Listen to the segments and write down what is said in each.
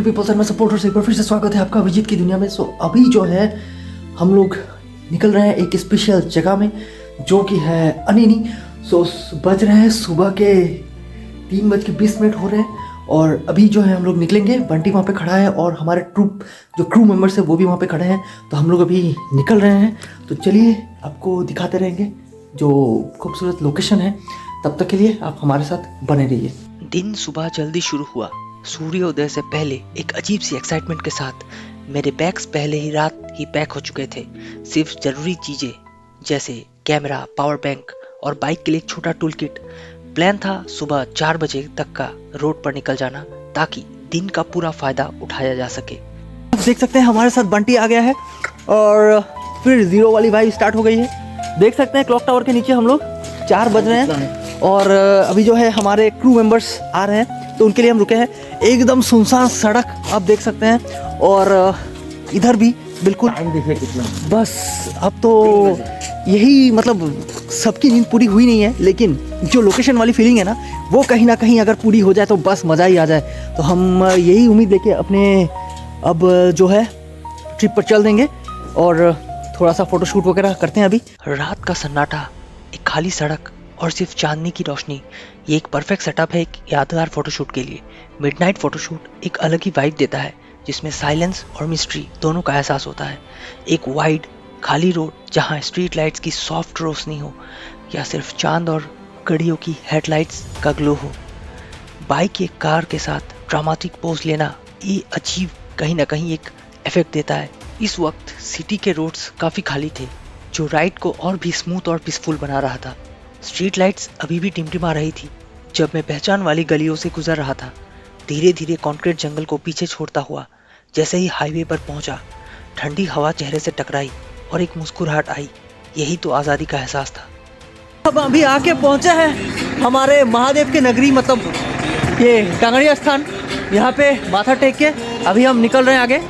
Peoples and my supporters, एक बार फिर से स्वागत है आपका अभिजीत की दुनिया में। सो अभी जो है हम लोग निकल रहे हैं एक स्पेशल जगह में जो कि है अनिनी। सो बज रहे हैं सुबह के 3:20 हो रहे हैं और अभी जो है हम लोग निकलेंगे। बंटी वहाँ पे खड़ा है और हमारे जो क्रू मेंबर्स है वो भी वहाँ पे खड़े हैं। तो हम लोग अभी निकल रहे हैं। तो चलिए आपको दिखाते रहेंगे जो खूबसूरत लोकेशन है। तब तक के लिए आप हमारे साथ बने रहिए। दिन सुबह जल्दी शुरू हुआ। सूर्योदय से पहले एक अजीब सी एक्साइटमेंट के साथ मेरे बैग्स पहले ही रात ही पैक हो चुके थे। सिर्फ जरूरी चीजें जैसे कैमरा, पावर बैंक और बाइक के लिए एक छोटा टूल किट। प्लान था सुबह 4 बजे तक का रोड पर निकल जाना ताकि दिन का पूरा फायदा उठाया जा सके। आप देख सकते हैं हमारे साथ बंटी आ गया है और फिर जीरो वाली वाइब स्टार्ट हो गई है। देख सकते हैं क्लॉक टावर के नीचे हम लोग 4 बज रहे हैं और अभी जो है हमारे क्रू मेंबर्स आ रहे हैं तो उनके लिए हम रुके हैं। एकदम सुनसान सड़क आप देख सकते हैं और इधर भी बिल्कुल देखिए कितना। बस अब तो यही मतलब सबकी नींद पूरी हुई नहीं है, लेकिन जो लोकेशन वाली फीलिंग है ना वो कहीं ना कहीं अगर पूरी हो जाए तो बस मज़ा ही आ जाए। तो हम यही उम्मीद लेके अपने अब जो है ट्रिप पर चल देंगे और थोड़ा सा फोटोशूट वगैरह करते हैं। अभी रात का सन्नाटा, एक खाली सड़क और सिर्फ चांदनी की रोशनी, ये एक परफेक्ट सेटअप है एक यादगार फोटोशूट के लिए। मिडनाइट फोटोशूट एक अलग ही वाइब देता है जिसमें साइलेंस और मिस्ट्री दोनों का एहसास होता है। एक वाइड खाली रोड जहां स्ट्रीट लाइट्स की सॉफ्ट रोशनी हो या सिर्फ चांद और घड़ियों की हेडलाइट्स का ग्लो हो। बाइक या कार के साथ ड्रामेटिक पोज लेना ये अजीब कहीं ना कहीं एक इफेक्ट देता है। इस वक्त सिटी के रोड्स काफ़ी खाली थे जो राइड को और भी स्मूथ और पीसफुल बना रहा था। स्ट्रीट लाइट्स अभी भी टिमटिमा रही थी जब मैं पहचान वाली गलियों से गुजर रहा था। धीरे धीरे कंक्रीट जंगल को पीछे छोड़ता हुआ जैसे ही हाईवे पर पहुंचा, ठंडी हवा चेहरे से टकराई और एक मुस्कुराहट आई। यही तो आज़ादी का एहसास था। अब अभी आके पहुंचे हैं हमारे महादेव के नगरी, मतलब ये कांगड़िया स्थान। यहाँ पे माथा टेक के अभी हम निकल रहे हैं आगे।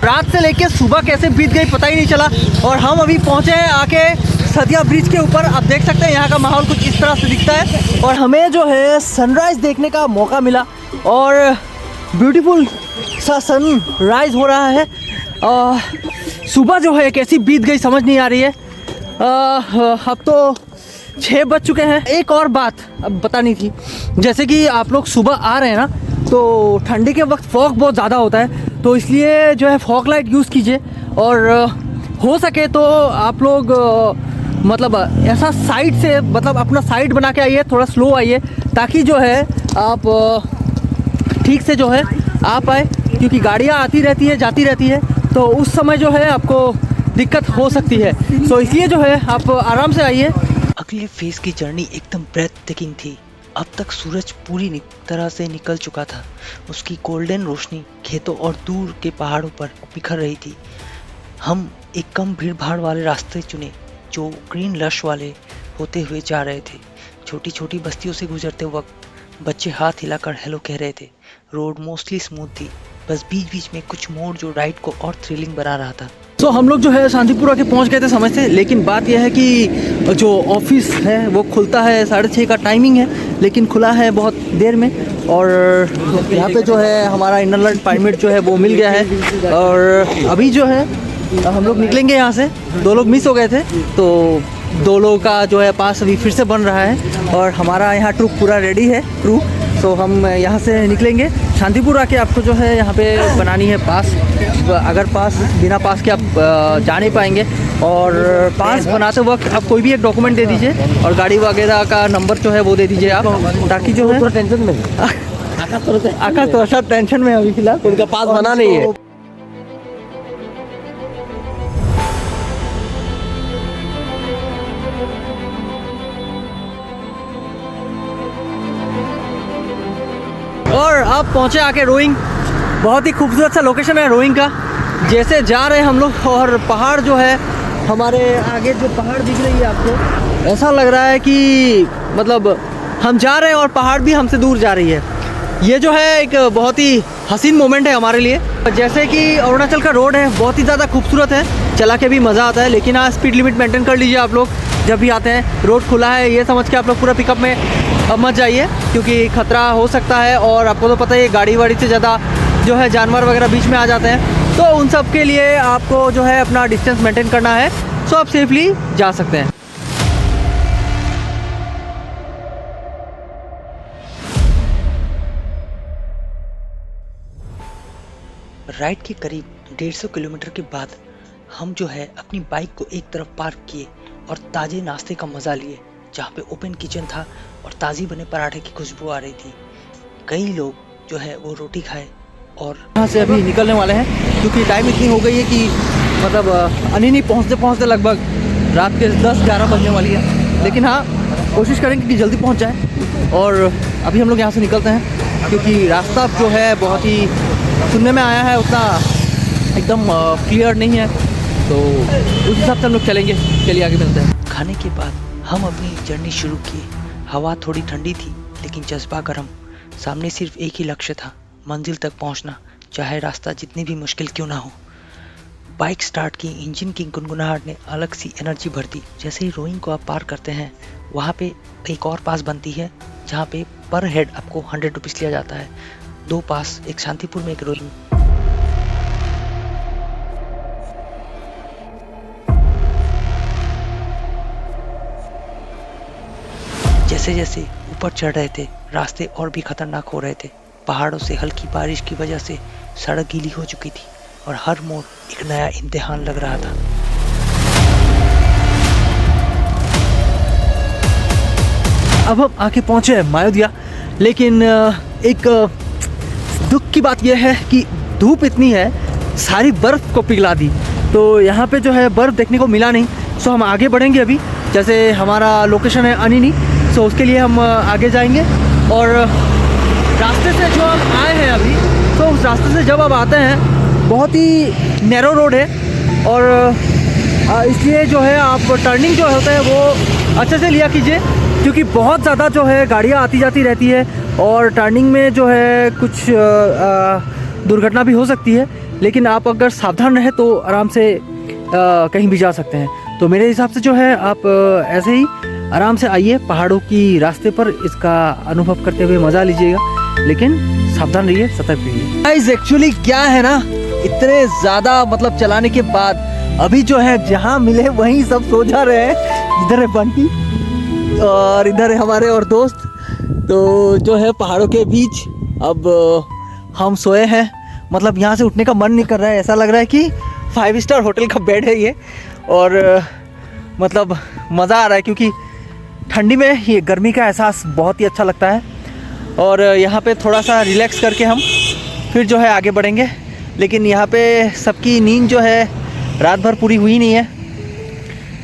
रात से लेके सुबह कैसे बीत गई पता ही नहीं चला और हम अभी पहुंचे हैं आके सदिया ब्रिज के ऊपर। आप देख सकते हैं यहाँ का माहौल कुछ इस तरह से दिखता है और हमें जो है सनराइज़ देखने का मौका मिला और ब्यूटीफुल सा सनराइज़ हो रहा है। सुबह जो है कैसी बीत गई समझ नहीं आ रही है। अब तो 6 बज चुके हैं। एक और बात अब बतानी थी, जैसे कि आप लोग सुबह आ रहे हैं ना तो ठंडी के वक्त फॉग बहुत ज़्यादा होता है, तो इसलिए जो है फॉग लाइट यूज़ कीजिए और हो सके तो आप लोग मतलब ऐसा साइड से मतलब अपना साइड बना के आइए, थोड़ा स्लो आइए ताकि जो है आप ठीक से जो है आ पाए, क्योंकि गाड़ियाँ आती रहती है जाती रहती है तो उस समय जो है आपको दिक्कत हो सकती है। तो इसलिए जो है आप आराम से आइए। अगले फेज की जर्नी एकदम ब्रेथ टेकिंग थी। अब तक सूरज पूरी तरह से निकल चुका था। उसकी गोल्डन रोशनी खेतों और दूर के पहाड़ों पर बिखर रही थी। हम एक कम भीड़ भाड़ वाले रास्ते चुने जो ग्रीन लश वाले होते हुए जा रहे थे। छोटी छोटी बस्तियों से गुजरते वक्त बच्चे हाथ हिलाकर हेलो कह रहे थे। रोड मोस्टली स्मूथ थी, बस बीच बीच में कुछ मोड़ जो राइड को और थ्रिलिंग बना रहा था। तो हम लोग जो है शांतिपुरा के पहुंच गए थे समय से, लेकिन बात यह है कि जो ऑफिस है वो खुलता है 6:30 का टाइमिंग है, लेकिन खुला है बहुत देर में और यहाँ पे जो है हमारा इनर परमिट जो है वो मिल गया है और अभी जो है हम लोग निकलेंगे यहाँ से। 2 लोग मिस हो गए थे तो 2 लोगों का जो है पास अभी फिर से बन रहा है और हमारा यहाँ ट्रुप पूरा रेडी है क्रू। तो हम यहाँ से निकलेंगे। शांतिपुर आके आपको जो है यहाँ पे बनानी है पास। अगर पास बिना पास के आप जा नहीं पाएंगे और पास बनाते वक्त आप कोई भी एक डॉक्यूमेंट दे दीजिए और गाड़ी वगैरह का नंबर जो है वो दे दीजिए आप, ताकि जो है टेंशन में आकाश थोड़ा सा टेंशन में अभी फिलहाल उनका पास बना नहीं है। और अब पहुंचे आके रोइंग। बहुत ही खूबसूरत सा लोकेशन है रोइंग का। जैसे जा रहे हैं हम लोग और पहाड़ जो है हमारे आगे जो पहाड़ दिख रही है आपको, ऐसा लग रहा है कि मतलब हम जा रहे हैं और पहाड़ भी हमसे दूर जा रही है। ये जो है एक बहुत ही हसीन मोमेंट है हमारे लिए। जैसे कि अरुणाचल का रोड है बहुत ही ज़्यादा खूबसूरत है चला के भी मज़ा आता है। लेकिन हाँ, स्पीड लिमिट मेंटेन कर लीजिए आप लोग जब भी आते हैं। रोड खुला है ये समझ के आप लोग पूरा पिकअप में मत जाइए, क्योंकि ख़तरा हो सकता है। और आपको तो पता ही है गाड़ी वाड़ी से ज़्यादा जो है जानवर वगैरह बीच में आ जाते हैं, तो उन सब के लिए आपको जो है अपना डिस्टेंस मेंटेन करना है, सो आप सेफली जा सकते हैं। राइड के करीब 150 किलोमीटर के बाद हम जो है अपनी बाइक को एक तरफ पार्क किए और ताजे नाश्ते का मज़ा लिए, जहाँ पे ओपन किचन था और ताज़ी बने पराठे की खुशबू आ रही थी। कई लोग जो है वो रोटी खाए और यहाँ से अभी निकलने वाले हैं, क्योंकि टाइम इतनी हो गई है कि मतलब अनिनी पहुँचते पहुँचते लगभग रात के 10-11 बजने वाली है। लेकिन हाँ, कोशिश करेंगे कि जल्दी पहुँच जाए। और अभी हम लोग यहाँ से निकलते हैं, क्योंकि रास्ता जो है बहुत ही सुनने में आया है उतना एकदम क्लियर नहीं है, तो उस हिसाब से हम लोग चलेंगे। चलिए आगे मिलते हैं। खाने के बाद हम अपनी जर्नी शुरू किए। हवा थोड़ी ठंडी थी लेकिन जज्बा गर्म। सामने सिर्फ एक ही लक्ष्य था, मंजिल तक पहुंचना, चाहे रास्ता जितनी भी मुश्किल क्यों ना हो। बाइक स्टार्ट की, इंजन की गुनगुनाहट ने अलग सी एनर्जी भर दी। जैसे ही रोइंग को आप पार करते हैं, वहाँ पे एक और पास बनती है जहाँ पे पर हेड आपको 100 रुपीज़ लिया जाता है। 2 पास, एक शांतिपुर में, एक रोइंग। जैसे जैसे ऊपर चढ़ रहे थे, रास्ते और भी खतरनाक हो रहे थे। पहाड़ों से हल्की बारिश की वजह से सड़क गीली हो चुकी थी और हर मोड़ एक नया इम्तिहान लग रहा था। अब हम आके पहुँचे हैं मायोदिया, लेकिन एक दुख की बात यह है कि धूप इतनी है, सारी बर्फ़ को पिघला दी। तो यहाँ पे जो है बर्फ़ देखने को मिला नहीं। सो हम आगे बढ़ेंगे अभी। जैसे हमारा लोकेशन है अनिनी, सो उसके लिए हम आगे जाएंगे। और रास्ते से जो हम आए हैं अभी, तो उस रास्ते से जब आप आते हैं, बहुत ही नैरो रोड है, और इसलिए जो है आप टर्निंग जो होता है वो अच्छे से लिया कीजिए, क्योंकि बहुत ज़्यादा जो है गाड़ियाँ आती जाती रहती है और टर्निंग में जो है कुछ दुर्घटना भी हो सकती है। लेकिन आप अगर सावधान रहें तो आराम से कहीं भी जा सकते हैं। तो मेरे हिसाब से जो है आप ऐसे ही आराम से आइए पहाड़ों की रास्ते पर, इसका अनुभव करते हुए मज़ा लीजिएगा, लेकिन सावधान रहिए, सतर्क रहिए। गाइस एक्चुअली क्या है ना, इतने ज़्यादा मतलब चलाने के बाद अभी जो है जहाँ मिले वहीं सब सो जा रहे हैं। इधर है बंटी और इधर है हमारे और दोस्त। तो जो है पहाड़ों के बीच अब हम सोए हैं, मतलब यहाँ से उठने का मन नहीं कर रहा है। ऐसा लग रहा है कि 5 स्टार होटल का बेड है ये। और मतलब मज़ा आ रहा है, क्योंकि ठंडी में ये गर्मी का एहसास बहुत ही अच्छा लगता है। और यहाँ पे थोड़ा सा रिलैक्स करके हम फिर जो है आगे बढ़ेंगे। लेकिन यहाँ पे सबकी नींद जो है रात भर पूरी हुई नहीं है,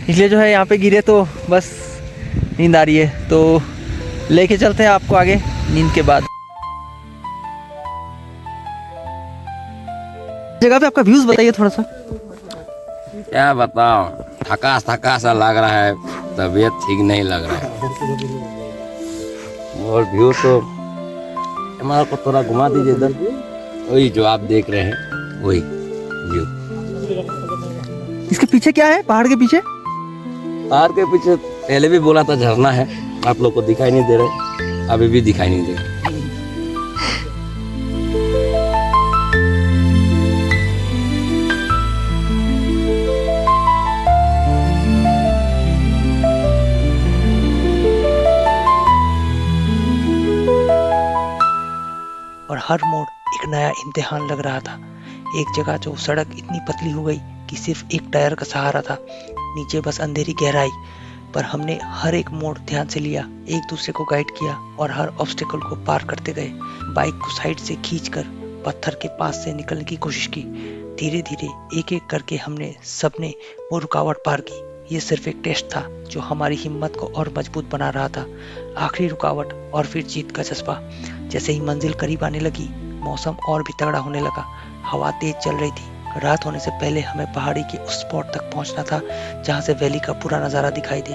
इसलिए जो है यहाँ पे गिरे तो बस नींद आ रही है। तो लेके चलते हैं आपको आगे नींद के बाद। जगह पे आपका व्यूज़ बताइए थोड़ा सा। क्या बताओ, थका थका सा लग रहा है, तबीयत ठीक नहीं लग रहा है। और व्यू तो हमारा को थोड़ा घुमा दीजिए इधर, वही जो आप देख रहे हैं वही व्यू। इसके पीछे क्या है, पहाड़ के पीछे? पहाड़ के पीछे पहले भी बोला था झरना है, आप लोग को दिखाई नहीं दे रहे, अभी भी दिखाई नहीं दे रहे। और हर मोड़ एक नया इम्तिहान लग रहा था। एक जगह जो सड़क इतनी पतली हो गई कि सिर्फ एक टायर का सहारा था, नीचे बस अंधेरी गहराई। पर हमने हर एक मोड़ ध्यान से लिया, एक दूसरे को गाइड किया और हर ऑब्स्टिकल को पार करते गए। बाइक को साइड से खींचकर पत्थर के पास से निकलने की कोशिश की। धीरे धीरे एक एक करके हमने सबने वो रुकावट पार की। ये सिर्फ एक टेस्ट था जो हमारी हिम्मत को और मजबूत बना रहा था। आखिरी रुकावट और फिर जीत का जज्बा। जैसे ही मंजिल करीब आने लगी, मौसम और भी तगड़ा होने लगा। हवा तेज चल रही थी। रात होने से पहले हमें पहाड़ी के उस स्पॉट तक पहुंचना था जहां से वैली का पूरा नज़ारा दिखाई दे।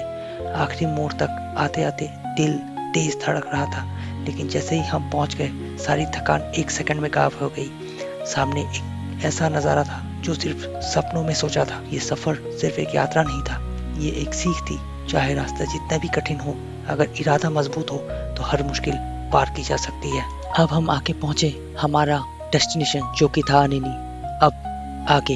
आखिरी मोड़ तक आते आते दिल तेज धड़क रहा था, लेकिन जैसे ही हम पहुंच गए, सारी थकान एक सेकंड में गायब हो गई। सामने एक ऐसा नज़ारा था जो सिर्फ सपनों में सोचा था। ये सफ़र सिर्फ एक यात्रा नहीं था, ये एक सीख थी। चाहे रास्ता जितना भी कठिन हो, अगर इरादा मजबूत हो तो हर मुश्किल पार की जा सकती है। अब हम आके पहुंचे हमारा डेस्टिनेशन, जो कि था अनिनी। अब आगे